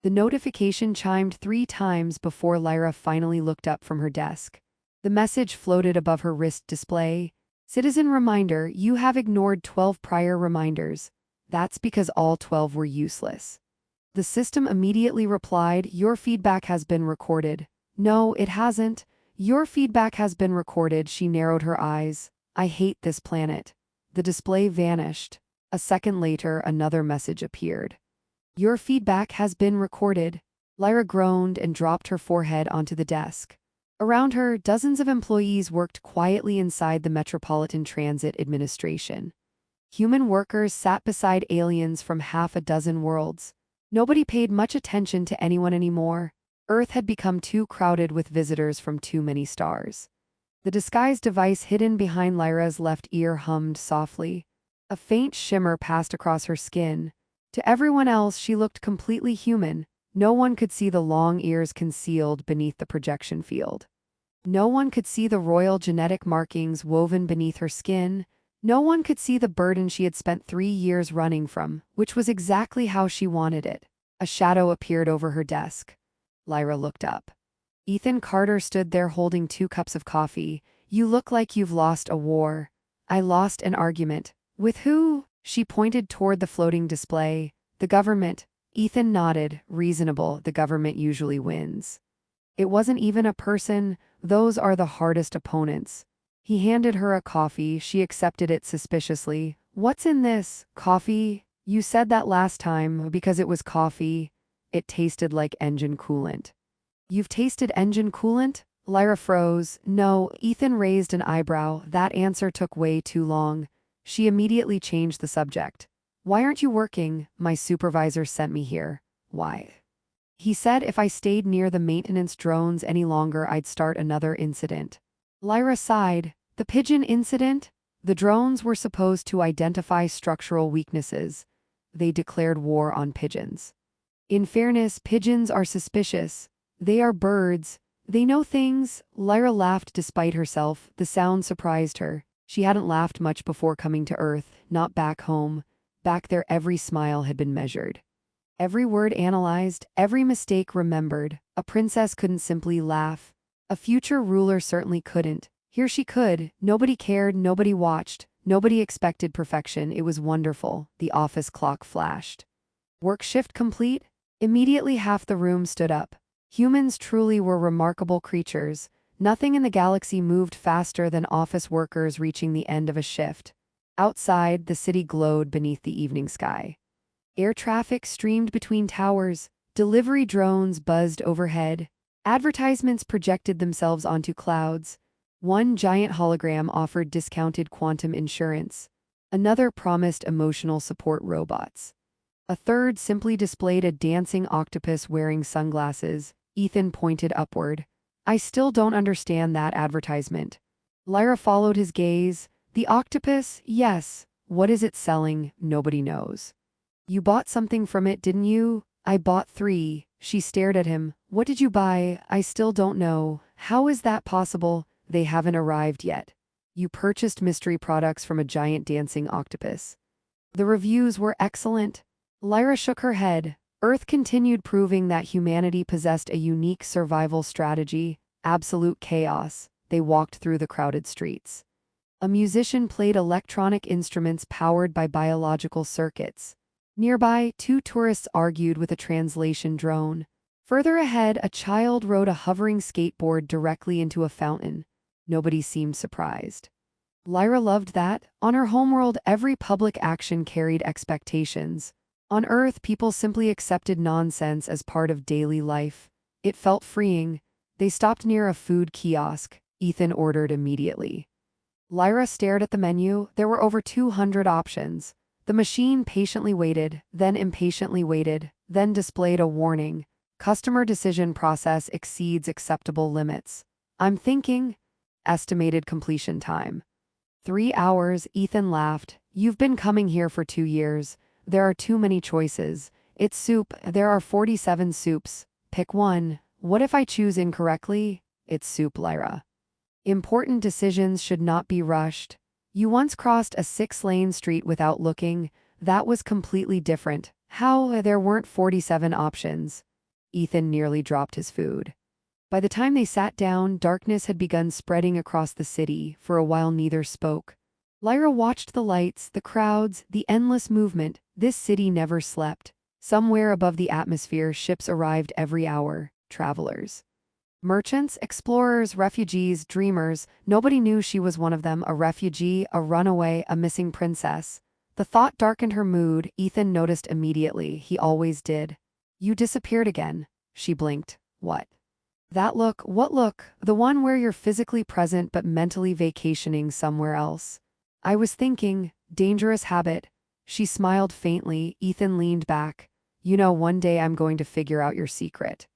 The notification chimed 3 times before Lyra finally looked up from her desk. The message floated above her wrist display. Citizen reminder, you have ignored 12 prior reminders. That's because all 12 were useless. The system immediately replied, your feedback has been recorded. No, it hasn't. Your feedback has been recorded. She narrowed her eyes. I hate this planet. The display vanished. A second later, another message appeared. Your feedback has been recorded. Lyra groaned and dropped her forehead onto the desk. Around her, dozens of employees worked quietly inside the Metropolitan Transit Administration. Human workers sat beside aliens from half a dozen worlds. Nobody paid much attention to anyone anymore. Earth had become too crowded with visitors from too many stars. The disguise device hidden behind Lyra's left ear hummed softly. A faint shimmer passed across her skin. To everyone else, she looked completely human. No one could see the long ears concealed beneath the projection field. No one could see the royal genetic markings woven beneath her skin. No one could see the burden she had spent 3 years running from, which was exactly how she wanted it. A shadow appeared over her desk. Lyra looked up. Ethan Carter stood there holding 2 cups of coffee. You look like you've lost a war. I lost an argument. With who? She pointed toward the floating display. The government. Ethan nodded. Reasonable, the government usually wins. It wasn't even a person. Those are the hardest opponents. He handed her a coffee. She accepted it suspiciously. What's in this? Coffee? You said that last time because it was coffee. It tasted like engine coolant. You've tasted engine coolant? Lyra froze. No, Ethan raised an eyebrow. That answer took way too long. She immediately changed the subject. Why aren't you working? My supervisor sent me here. Why? He said if I stayed near the maintenance drones any longer, I'd start another incident. Lyra sighed. The pigeon incident? The drones were supposed to identify structural weaknesses. They declared war on pigeons. In fairness, pigeons are suspicious. They are birds. They know things. Lyra laughed despite herself. The sound surprised her. She hadn't laughed much before coming to Earth, not back home. Back there, every smile had been measured. Every word analyzed, every mistake remembered. A princess couldn't simply laugh. A future ruler certainly couldn't. Here she could. Nobody cared, nobody watched, nobody expected perfection. It was wonderful. The office clock flashed. Work shift complete? Immediately half the room stood up. Humans truly were remarkable creatures. Nothing in the galaxy moved faster than office workers reaching the end of a shift. Outside, the city glowed beneath the evening sky. Air traffic streamed between towers. Delivery drones buzzed overhead. Advertisements projected themselves onto clouds. One giant hologram offered discounted quantum insurance. Another promised emotional support robots. A third simply displayed a dancing octopus wearing sunglasses. Ethan pointed upward. I still don't understand that advertisement. Lyra followed his gaze. The octopus? Yes. What is it selling? Nobody knows. You bought something from it, didn't you? I bought 3. She stared at him. What did you buy? I still don't know. How is that possible? They haven't arrived yet. You purchased mystery products from a giant dancing octopus. The reviews were excellent. Lyra shook her head. Earth continued proving that humanity possessed a unique survival strategy. Absolute chaos. They walked through the crowded streets. A musician played electronic instruments powered by biological circuits. Nearby, 2 tourists argued with a translation drone. Further ahead, a child rode a hovering skateboard directly into a fountain. Nobody seemed surprised. Lyra loved that. On her homeworld, every public action carried expectations. On Earth, people simply accepted nonsense as part of daily life. It felt freeing. They stopped near a food kiosk. Ethan ordered immediately. Lyra stared at the menu. There were over 200 options. The machine patiently waited, then impatiently waited, then displayed a warning. Customer decision process exceeds acceptable limits. I'm thinking. Estimated completion time. 3 hours, Ethan laughed. You've been coming here for 2 years. There are too many choices. It's soup. There are 47 soups. Pick one. What if I choose incorrectly? It's soup, Lyra. Important decisions should not be rushed. You once crossed a 6-lane street without looking. That was completely different. How? There weren't 47 options. Ethan nearly dropped his food. By the time they sat down, darkness had begun spreading across the city. For a while neither spoke. Lyra watched the lights, the crowds, the endless movement. This city never slept. Somewhere above the atmosphere, ships arrived every hour, travelers. Merchants, explorers, refugees, dreamers, nobody knew she was one of them, a refugee, a runaway, a missing princess. The thought darkened her mood. Ethan noticed immediately, he always did. You disappeared again. She blinked. What? That look, what look? The one where you're physically present but mentally vacationing somewhere else. I was thinking, dangerous habit. She smiled faintly. Ethan leaned back. You know, one day I'm going to figure out your secret.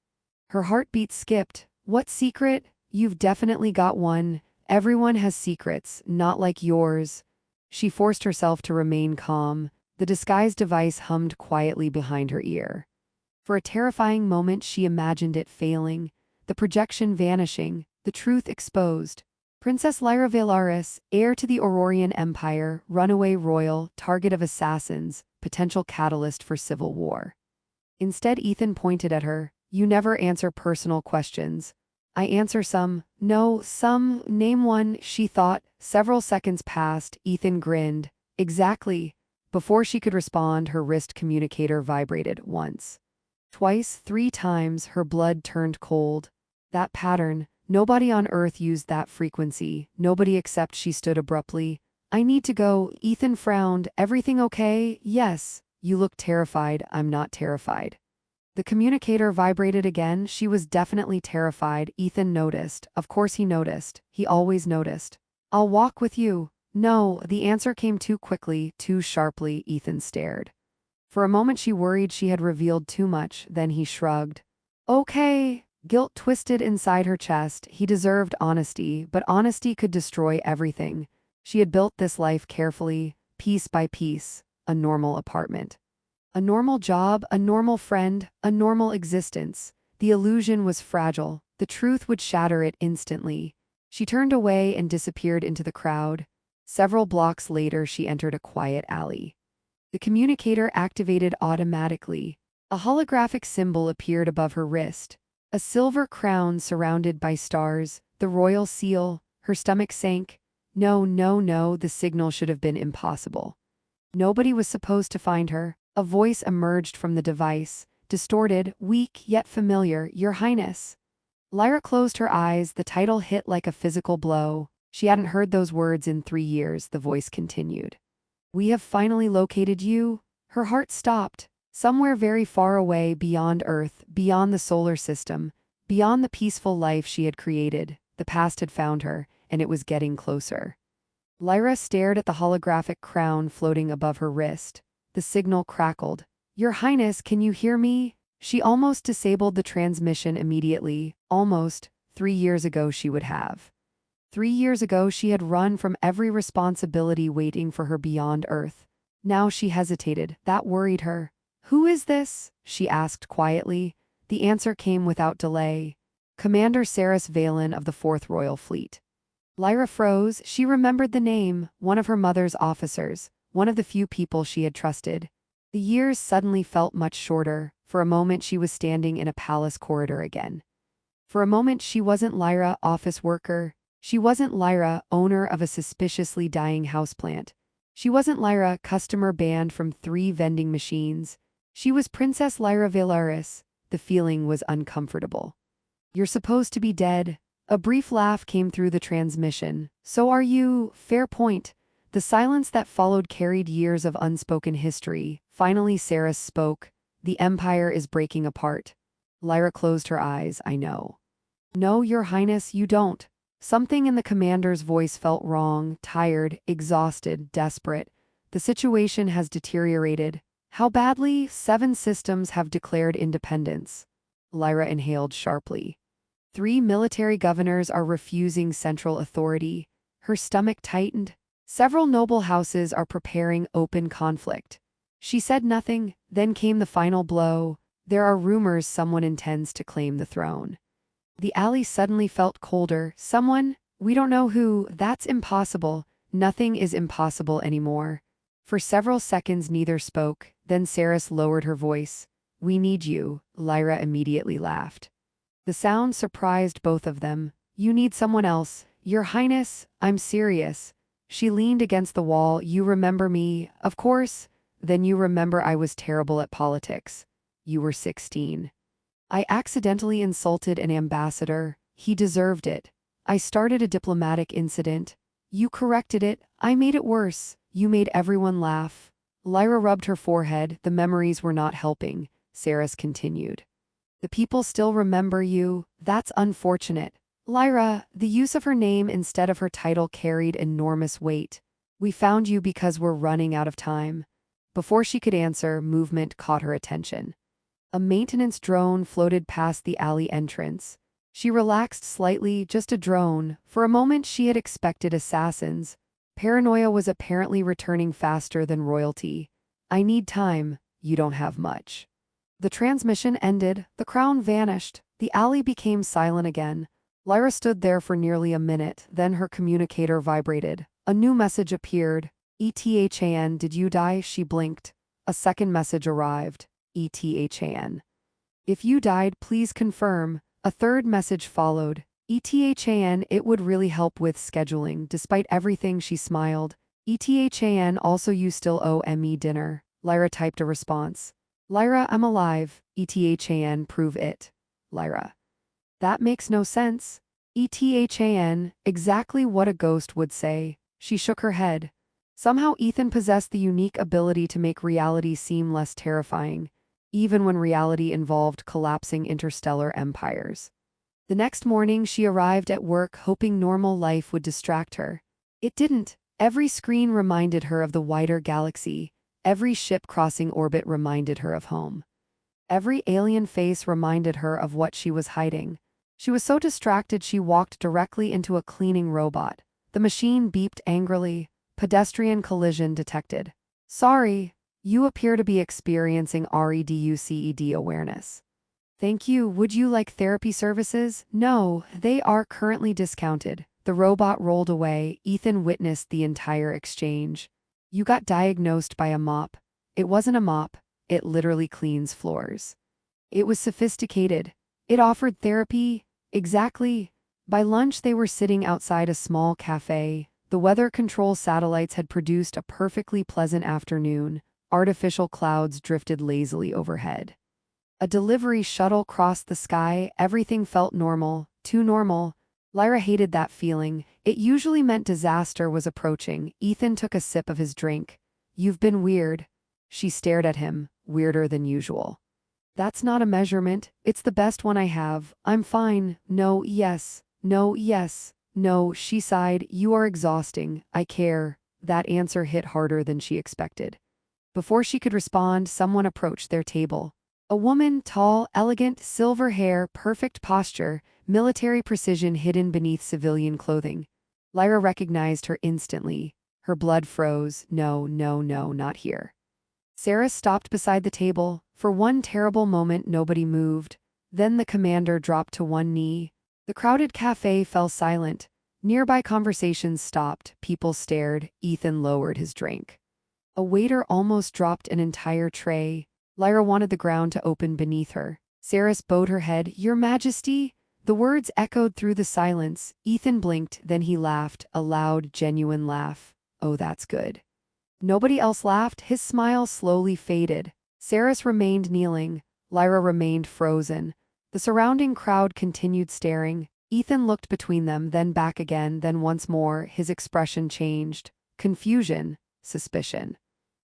Her heartbeat skipped. What secret? You've definitely got one. Everyone has secrets, not like yours. She forced herself to remain calm. The disguise device hummed quietly behind her ear. For a terrifying moment she imagined it failing, the projection vanishing, the truth exposed. Princess Lyra Velaris, heir to the Aurorian Empire, runaway royal, target of assassins, potential catalyst for civil war. Instead, Ethan pointed at her. You never answer personal questions. I answer some. No, some. Name one, she thought. Several seconds passed. Ethan grinned. Exactly. Before she could respond, her wrist communicator vibrated once. Twice, 3 times, her blood turned cold. That pattern. Nobody on Earth used that frequency. Nobody except she stood abruptly. I need to go. Ethan frowned. Everything okay? Yes. You look terrified. I'm not terrified. The communicator vibrated again. She was definitely terrified. Ethan noticed. Of course he noticed. He always noticed. I'll walk with you. No, the answer came too quickly, too sharply. Ethan stared. For a moment she worried she had revealed too much, then he shrugged. Okay. Guilt twisted inside her chest. He deserved honesty, but honesty could destroy everything. She had built this life carefully, piece by piece, a normal apartment. A normal job, a normal friend, a normal existence. The illusion was fragile. The truth would shatter it instantly. She turned away and disappeared into the crowd. Several blocks later, she entered a quiet alley. The communicator activated automatically. A holographic symbol appeared above her wrist. A silver crown surrounded by stars, the royal seal. Her stomach sank. No, no, no, the signal should have been impossible. Nobody was supposed to find her. A voice emerged from the device, distorted, weak, yet familiar. Your Highness. Lyra closed her eyes. The title hit like a physical blow. She hadn't heard those words in 3 years. The voice continued. We have finally located you. Her heart stopped. Somewhere very far away, beyond Earth, beyond the solar system, beyond the peaceful life she had created, the past had found her, and it was getting closer. Lyra stared at the holographic crown floating above her wrist. The signal crackled. Your Highness, can you hear me? She almost disabled the transmission immediately. Almost. 3 years ago she would have. 3 years ago she had run from every responsibility waiting for her beyond Earth. Now she hesitated. That worried her. Who is this? She asked quietly. The answer came without delay. Commander Saris Valen of the 4th Royal Fleet. Lyra froze. She remembered the name, one of her mother's officers, one of the few people she had trusted. The years suddenly felt much shorter. For a moment she was standing in a palace corridor again. For a moment she wasn't Lyra, office worker. She wasn't Lyra, owner of a suspiciously dying houseplant. She wasn't Lyra, customer banned from 3 vending machines. She was Princess Lyra Velaris. The feeling was uncomfortable. You're supposed to be dead. A brief laugh came through the transmission. So are you. Fair point. The silence that followed carried years of unspoken history. Finally Saris spoke. The Empire is breaking apart. Lyra closed her eyes. I know. No, Your Highness, you don't. Something in the commander's voice felt wrong, tired, exhausted, desperate. The situation has deteriorated. How badly? 7 systems have declared independence. Lyra inhaled sharply. 3 military governors are refusing central authority. Her stomach tightened. Several noble houses are preparing open conflict. She said nothing, then came the final blow. There are rumors someone intends to claim the throne. The alley suddenly felt colder. Someone? We don't know who. That's impossible. Nothing is impossible anymore. For several seconds neither spoke, then Saris lowered her voice. We need you, Lyra immediately laughed. The sound surprised both of them. You need someone else. Your Highness, I'm serious. She leaned against the wall. You remember me, of course? Then you remember I was terrible at politics. You were 16. I accidentally insulted an ambassador. He deserved it. I started a diplomatic incident. You corrected it. I made it worse. You made everyone laugh. Lyra rubbed her forehead. The memories were not helping. Saris continued. The people still remember you. That's unfortunate. Lyra, the use of her name instead of her title carried enormous weight. We found you because we're running out of time. Before she could answer, movement caught her attention. A maintenance drone floated past the alley entrance. She relaxed slightly, just a drone. For a moment she had expected assassins. Paranoia was apparently returning faster than royalty. I need time. You don't have much. The transmission ended. The crown vanished. The alley became silent again. Lyra stood there for nearly a minute, then her communicator vibrated. A new message appeared. ETHAN, did you die? She blinked. A second message arrived. ETHAN. If you died, please confirm. A third message followed. ETHAN, it would really help with scheduling. Despite everything, she smiled. ETHAN, also you still owe me dinner. Lyra typed a response. Lyra, I'm alive. ETHAN, prove it. Lyra. That makes no sense. ETHAN, exactly what a ghost would say. She shook her head. Somehow Ethan possessed the unique ability to make reality seem less terrifying, even when reality involved collapsing interstellar empires. The next morning she arrived at work hoping normal life would distract her. It didn't. Every screen reminded her of the wider galaxy. Every ship crossing orbit reminded her of home. Every alien face reminded her of what she was hiding. She was so distracted she walked directly into a cleaning robot. The machine beeped angrily. Pedestrian collision detected. Sorry, you appear to be experiencing REDUCED awareness. Thank you. Would you like therapy services? No, they are currently discounted. The robot rolled away. Ethan witnessed the entire exchange. You got diagnosed by a mop. It wasn't a mop. It literally cleans floors. It was sophisticated. It offered therapy. Exactly. By lunch they were sitting outside a small cafe. The weather control satellites had produced a perfectly pleasant afternoon. Artificial clouds drifted lazily overhead. A delivery shuttle crossed the sky. Everything felt normal, too normal. Lyra hated that feeling. It usually meant disaster was approaching. Ethan took a sip of his drink. You've been weird. She stared at him, weirder than usual. That's not a measurement. It's the best one I have. I'm fine. No, yes. No, yes. No, she sighed. You are exhausting. I care. That answer hit harder than she expected. Before she could respond, someone approached their table. A woman, tall, elegant, silver hair, perfect posture, military precision hidden beneath civilian clothing. Lyra recognized her instantly. Her blood froze. No, no, no, not here. Sarah stopped beside the table. For one terrible moment, nobody moved. Then the commander dropped to one knee. The crowded cafe fell silent. Nearby conversations stopped. People stared. Ethan lowered his drink. A waiter almost dropped an entire tray. Lyra wanted the ground to open beneath her. Saris bowed her head. Your Majesty? The words echoed through the silence. Ethan blinked, then he laughed, a loud, genuine laugh. Oh, that's good. Nobody else laughed. His smile slowly faded. Saris remained kneeling. Lyra remained frozen. The surrounding crowd continued staring. Ethan looked between them, then back again, then once more. His expression changed. Confusion. Suspicion.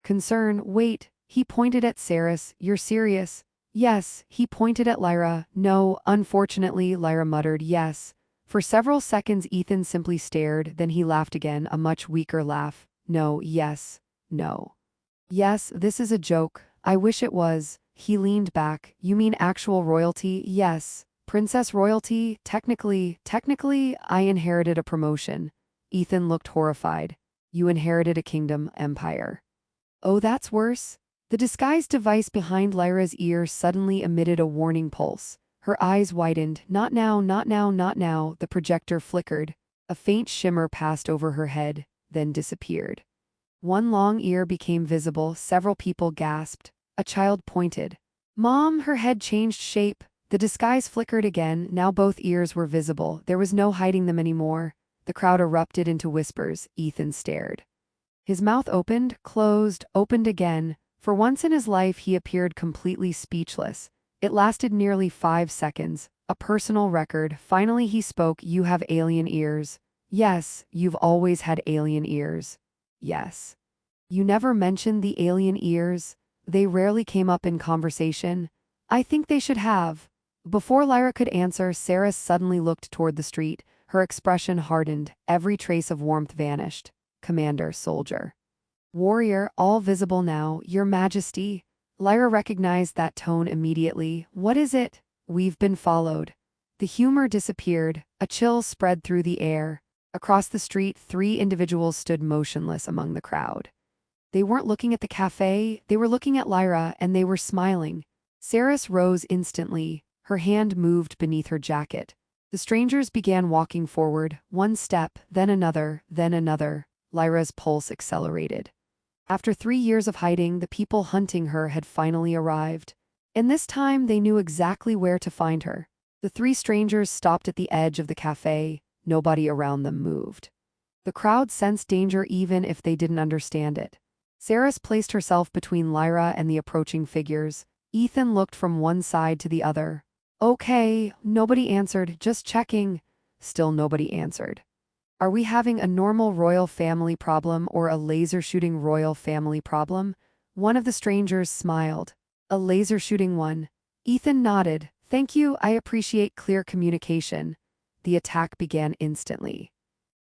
Concern. Wait. He pointed at Saris. You're serious? Yes. He pointed at Lyra. No, unfortunately, Lyra muttered yes. For several seconds Ethan simply stared, then he laughed again, a much weaker laugh. No, yes. No. Yes, this is a joke. I wish it was. He leaned back. You mean actual royalty? Yes. Princess royalty? Technically, I inherited a promotion. Ethan looked horrified. You inherited a kingdom, empire. Oh, that's worse? The disguise device behind Lyra's ear suddenly emitted a warning pulse. Her eyes widened. Not now, not now, not now. The projector flickered. A faint shimmer passed over her head, then disappeared. One long ear became visible. Several people gasped. A child pointed. Mom, her head changed shape. The disguise flickered again, now both ears were visible. There was no hiding them anymore. The crowd erupted into whispers. Ethan stared. His mouth opened, closed, opened again. For once in his life he appeared completely speechless. It lasted nearly 5 seconds. A personal record. Finally he spoke. You have alien ears. Yes, you've always had alien ears. Yes. You never mentioned the alien ears. They rarely came up in conversation. I think they should have. Before Lyra could answer, Sarah suddenly looked toward the street. Her expression hardened. Every trace of warmth vanished. Commander, soldier. Warrior, all visible now, Your Majesty. Lyra recognized that tone immediately. What is it? We've been followed. The humor disappeared. A chill spread through the air. Across the street, 3 individuals stood motionless among the crowd. They weren't looking at the cafe, they were looking at Lyra, and they were smiling. Saris rose instantly. Her hand moved beneath her jacket. The strangers began walking forward, one step, then another, then another. Lyra's pulse accelerated. After 3 years of hiding, the people hunting her had finally arrived. And this time they knew exactly where to find her. The 3 strangers stopped at the edge of the cafe. Nobody around them moved. The crowd sensed danger even if they didn't understand it. Saris placed herself between Lyra and the approaching figures. Ethan looked from one side to the other. Okay, nobody answered, just checking. Still nobody answered. Are we having a normal royal family problem or a laser-shooting royal family problem? One of the strangers smiled. A laser-shooting one. Ethan nodded. Thank you, I appreciate clear communication. The attack began instantly.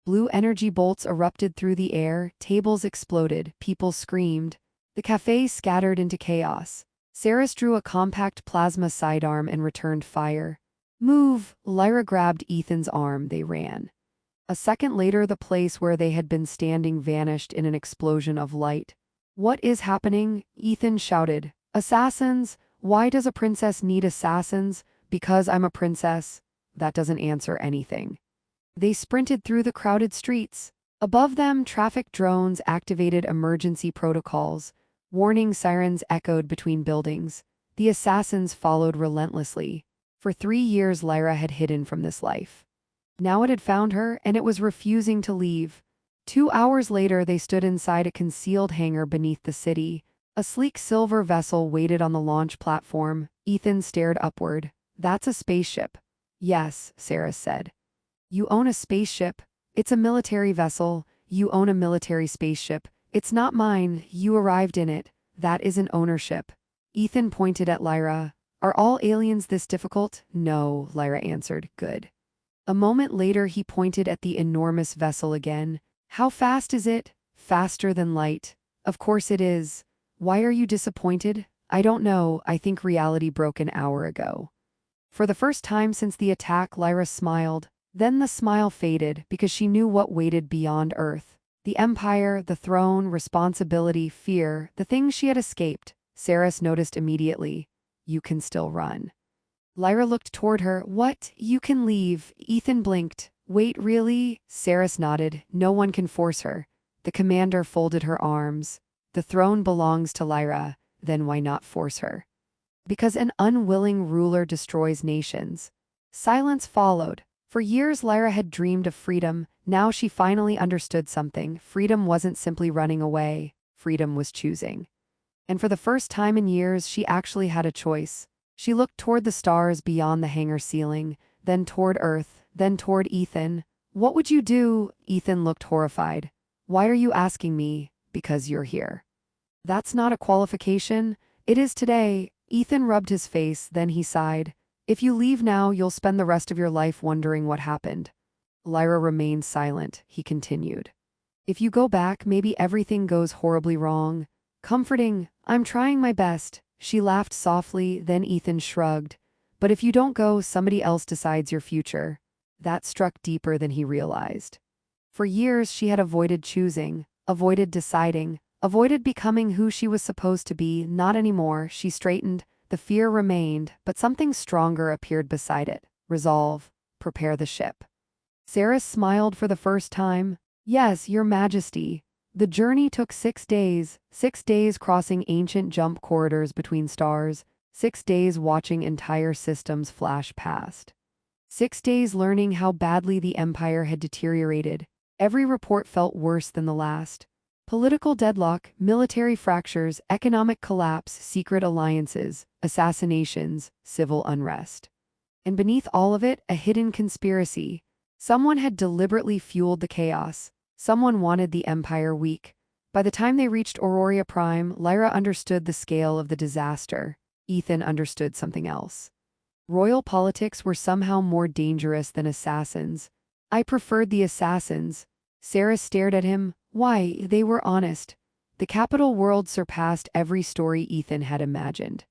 Blue energy bolts erupted through the air, tables exploded, people screamed. The cafe scattered into chaos. Saris drew a compact plasma sidearm and returned fire. Move! Lyra grabbed Ethan's arm, they ran. A second later the place where they had been standing vanished in an explosion of light. What is happening? Ethan shouted. Assassins? Why does a princess need assassins? Because I'm a princess. That doesn't answer anything. They sprinted through the crowded streets. Above them, traffic drones activated emergency protocols. Warning sirens echoed between buildings. The assassins followed relentlessly. For 3 years Lyra had hidden from this life. Now it had found her, and it was refusing to leave. 2 hours later they stood inside a concealed hangar beneath the city. A sleek silver vessel waited on the launch platform. Ethan stared upward. That's a spaceship. Yes, Sarah said. You own a spaceship. It's a military vessel. You own a military spaceship. It's not mine. You arrived in it. That isn't ownership. Ethan pointed at Lyra. Are all aliens this difficult? No, Lyra answered. Good. A moment later he pointed at the enormous vessel again. How fast is it? Faster than light. Of course it is. Why are you disappointed? I don't know. I think reality broke an hour ago. For the first time since the attack, Lyra smiled. Then the smile faded because she knew what waited beyond Earth. The Empire, the throne, responsibility, fear, the things she had escaped. Saris noticed immediately. You can still run. Lyra looked toward her. What? You can leave. Ethan blinked. Wait, really? Saris nodded. No one can force her. The commander folded her arms. The throne belongs to Lyra. Then why not force her? Because an unwilling ruler destroys nations. Silence followed. For years Lyra had dreamed of freedom. Now she finally understood something. Freedom wasn't simply running away. Freedom was choosing. And for the first time in years, she actually had a choice. She looked toward the stars beyond the hangar ceiling, then toward Earth, then toward Ethan. What would you do? Ethan looked horrified. Why are you asking me? Because you're here. That's not a qualification. It is today. Ethan rubbed his face, then he sighed. If you leave now, you'll spend the rest of your life wondering what happened. Lyra remained silent. He continued. If you go back, maybe everything goes horribly wrong. Comforting. I'm trying my best. She laughed softly, then Ethan shrugged. But if you don't go, somebody else decides your future. That struck deeper than he realized. For years, she had avoided choosing, avoided deciding, avoided becoming who she was supposed to be. Not anymore. She straightened. The fear remained, but something stronger appeared beside it. Resolve. Prepare the ship. Saris smiled for the first time. Yes, Your Majesty. The journey took 6 days, 6 days crossing ancient jump corridors between stars, 6 days watching entire systems flash past. 6 days learning how badly the empire had deteriorated. Every report felt worse than the last. Political deadlock, military fractures, economic collapse, secret alliances, assassinations, civil unrest. And beneath all of it, a hidden conspiracy. Someone had deliberately fueled the chaos. Someone wanted the empire weak. By the time they reached Aurora Prime, Lyra understood the scale of the disaster. Ethan understood something else. Royal politics were somehow more dangerous than assassins. I preferred the assassins. Sarah stared at him. Why, they were honest. The capital world surpassed every story Ethan had imagined.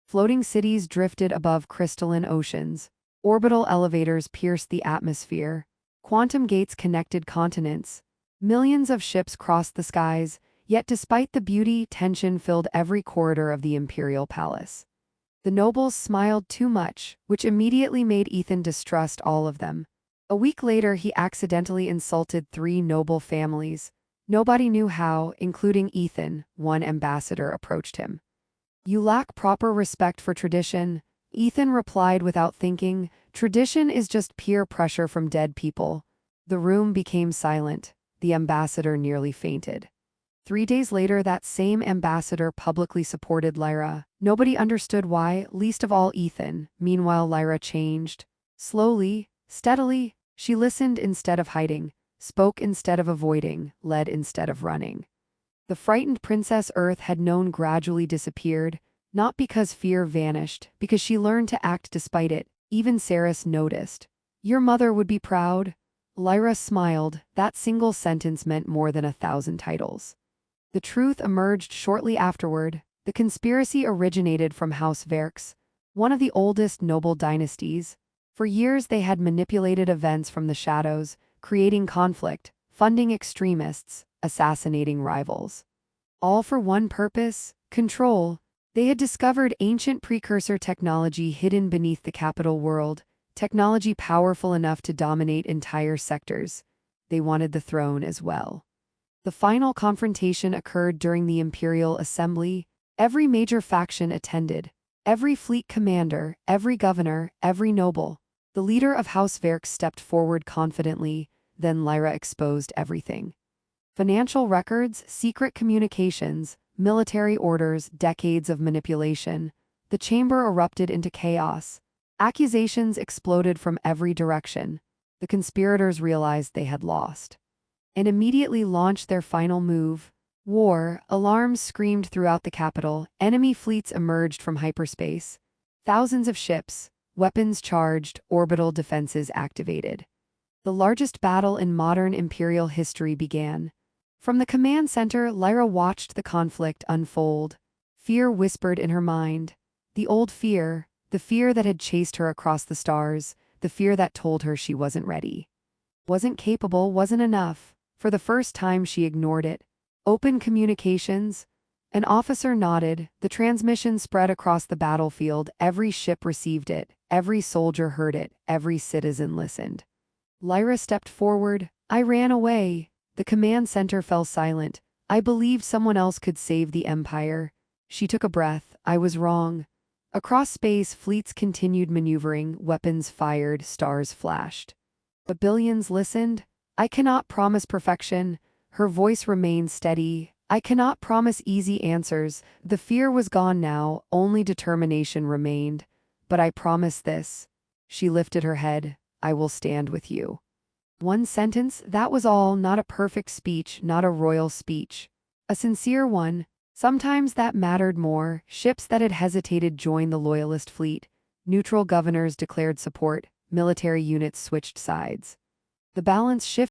Floating cities drifted above crystalline oceans. Orbital elevators pierced the atmosphere. Quantum gates connected continents. Millions of ships crossed the skies, yet despite the beauty, tension filled every corridor of the imperial palace. The nobles smiled too much, which immediately made Ethan distrust all of them. A week later, he accidentally insulted 3 noble families. Nobody knew how, including Ethan. One ambassador approached him. "You lack proper respect for tradition," Ethan replied without thinking. "Tradition is just peer pressure from dead people." The room became silent. The ambassador nearly fainted. 3 days later, that same ambassador publicly supported Lyra. Nobody understood why, least of all Ethan. Meanwhile, Lyra changed. Slowly, steadily, she listened instead of hiding, spoke instead of avoiding, led instead of running. The frightened Princess Earth had known gradually disappeared, not because fear vanished, because she learned to act despite it. Even Saris noticed. "Your mother would be proud." Lyra smiled. That single sentence meant more than 1,000 titles. The truth emerged shortly afterward. The conspiracy originated from House Verx, one of the oldest noble dynasties. For years they had manipulated events from the shadows, creating conflict, funding extremists, assassinating rivals. All for one purpose: control. They had discovered ancient precursor technology hidden beneath the capital world, technology powerful enough to dominate entire sectors. They wanted the throne as well. The final confrontation occurred during the Imperial Assembly. Every major faction attended. Every fleet commander, every governor, every noble. The leader of House Verx stepped forward confidently. Then Lyra exposed everything. Financial records, secret communications, military orders, decades of manipulation. The chamber erupted into chaos. Accusations exploded from every direction. The conspirators realized they had lost, and immediately launched their final move. War. Alarms screamed throughout the capital. Enemy fleets emerged from hyperspace. Thousands of ships, weapons charged, orbital defenses activated. The largest battle in modern imperial history began. From the command center, Lyra watched the conflict unfold. Fear whispered in her mind. The old fear, the fear that had chased her across the stars, the fear that told her she wasn't ready, wasn't capable, wasn't enough. For the first time, she ignored it. Open communications. An officer nodded. The transmission spread across the battlefield. Every ship received it. Every soldier heard it. Every citizen listened. Lyra stepped forward. "I ran away." The command center fell silent. "I believed someone else could save the empire." She took a breath. "I was wrong." Across space, fleets continued maneuvering, weapons fired, stars flashed. But billions listened. "I cannot promise perfection." Her voice remained steady. "I cannot promise easy answers." The fear was gone now, only determination remained. "But I promise this." She lifted her head. "I will stand with you." One sentence, that was all. Not a perfect speech, not a royal speech. A sincere one. Sometimes that mattered more. Ships that had hesitated joined the loyalist fleet. Neutral governors declared support. Military units switched sides. The balance shifted.